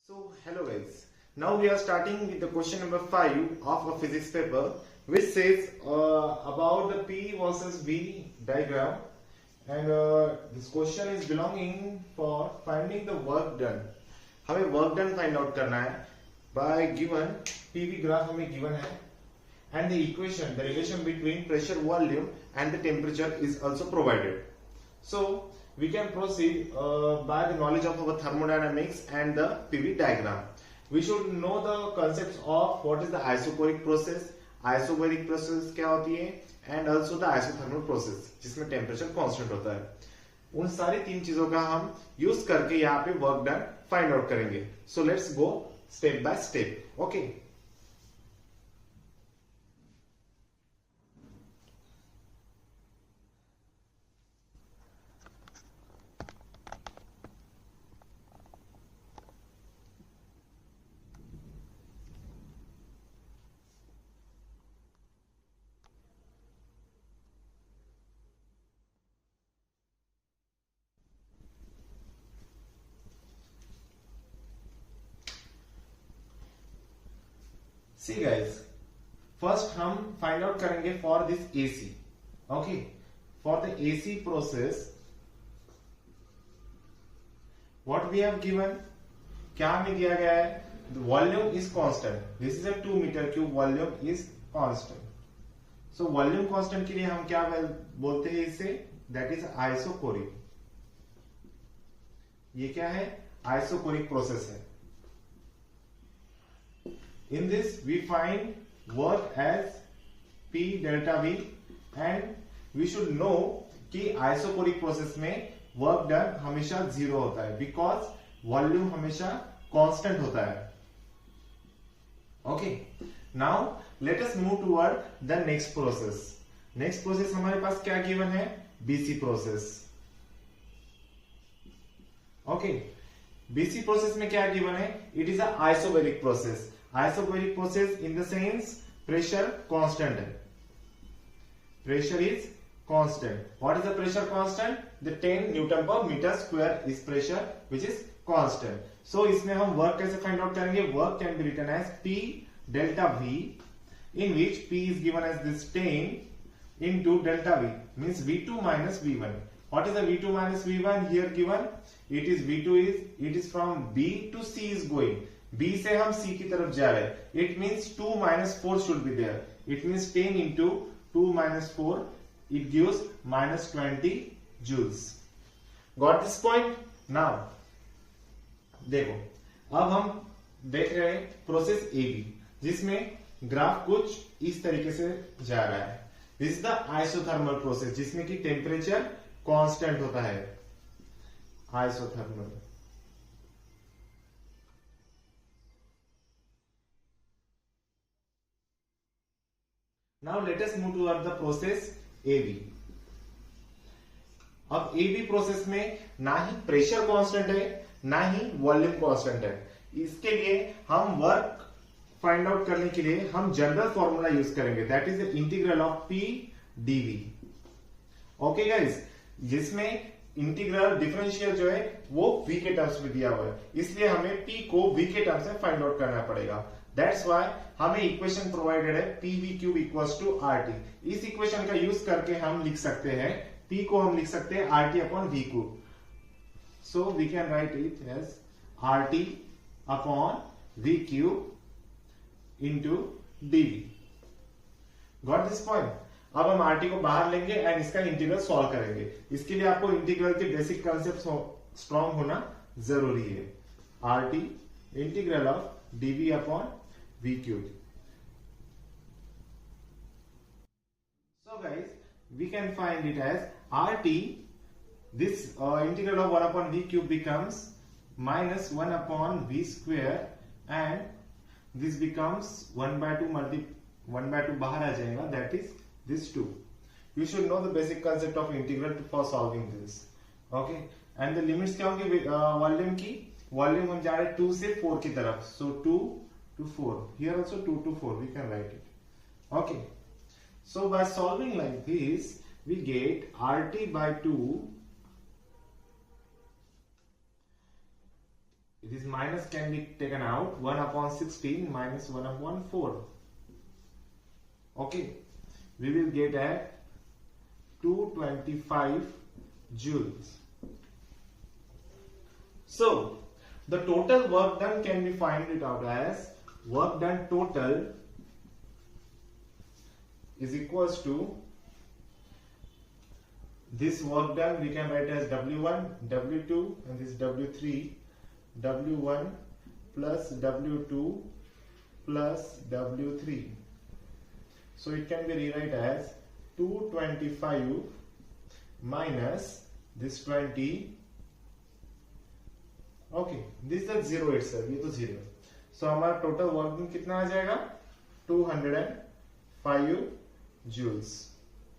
So hello guys, now we are starting with the question number 5 of a physics paper which says about the P versus V diagram, and this question is belonging for finding the work done. हमें work done find out करना है by given PV graph हमें given है, and the equation, the relation between pressure, volume and the temperature is also provided. So we can proceed by the knowledge of our thermodynamics and the PV diagram. We should know the concepts of what is the isochoric process, isobaric process क्या होती है, and also the isothermal process जिसमें temperature constant होता है. उन सारी तीन चीजों का हम यूज करके यहाँ पे वर्क डन फाइंड आउट करेंगे. So let's go step by step. Okay, see guys, first हम फाइंड आउट करेंगे for this AC. Okay, for the AC process what we have given, क्या हमें दिया गया है, volume is constant. This is a 2 metre cube, volume is constant. So volume constant के लिए हम क्या बोलते हैं इसे, दैट इज आइसोकोरिक. ये क्या है, आइसोकोरिक प्रोसेस है. In this we find work as P delta V, and we should know कि आइसोकोरिक प्रोसेस में वर्क डन हमेशा जीरो होता है बिकॉज वॉल्यूम हमेशा कांस्टेंट होता है. Okay, now let us move toward the next process. Next process हमारे पास क्या गिवन है, BC process. Okay, BC process में क्या गिवन है, it is a isobaric process. Isobaric process in the sense pressure constant है. Pressure is constant. What is the pressure constant? The 10 Newton per meter square is pressure which is constant. So इसमें हम work कैसे find out करेंगे, work can be written as P delta V, in which P is given as this 10 into delta V means V2 minus V1. What is the V2 minus V1 here given? It is from B to C is going. B से हम C की तरफ जा रहे हैं. It means 2 minus 4 should be there. It means 10 into 2 minus 4, it gives minus 20 joules. Got this point? Now, देखो, अब हम देख रहे हैं प्रोसेस AB जिसमें ग्राफ कुछ इस तरीके से जा रहा है. This is the isothermal process जिसमें कि टेम्परेचर कांस्टेंट होता है. Isothermal. Now let us move toward the process AB. अब AB प्रोसेस में ना ही प्रेशर कांस्टेंट है ना ही वॉल्यूम कांस्टेंट है. इसके लिए हम वर्क फाइंड आउट करने के लिए हम जनरल फॉर्मूला यूज करेंगे, that is the integral of P dV. Okay guys, जिसमें इंटीग्रल डिफरेंशियल जो है वो V के टर्म्स में दिया हुआ है, इसलिए हमें P को V के टर्म्स में फाइंड आउट करना पड़ेगा. दैट्स व्हाई हमें इक्वेशन प्रोवाइडेड है PV cube equals to RT. इस इक्वेशन का यूज करके हम लिख सकते हैं P को हम लिख सकते हैं RT upon V cube. So we can write it as RT upon V cube into dV. Got this point? अब हम RT को बाहर लेंगे एंड इसका इंटीग्रल सॉल्व करेंगे. इसके लिए आपको इंटीग्रल के बेसिक कॉन्सेप्ट स्ट्रॉन्ग होना जरूरी है. RT integral of dV upon V cube. So guys, we can find it as RT. This integral of 1 upon V cube becomes minus 1 upon V square, and this becomes 1 by 2 1 by 2 बाहर आ जाएगा, that is this 2. You should know the basic concept of integral for solving this. Okay, and the limits क्या होंगे volume की? Volume हम जा रहे हैं 2 से 4 की तरफ. So 2 to 4. Here also 2 to 4. We can write it. Okay. So by solving like this, we get RT by 2 This minus can be taken out. 1 upon 16 minus 1 upon 4. Okay. We will get at 225 joules. So, the total work done can be find it out as work done total is equals to this work done we can write as W1, W2 and this W3, W1 plus W2 plus W3. So it can be rewrite as 225 minus this 20. Okay, this is 0 itself, ये तो 0. So हमारा total work done कितना आ जाएगा 205 joules.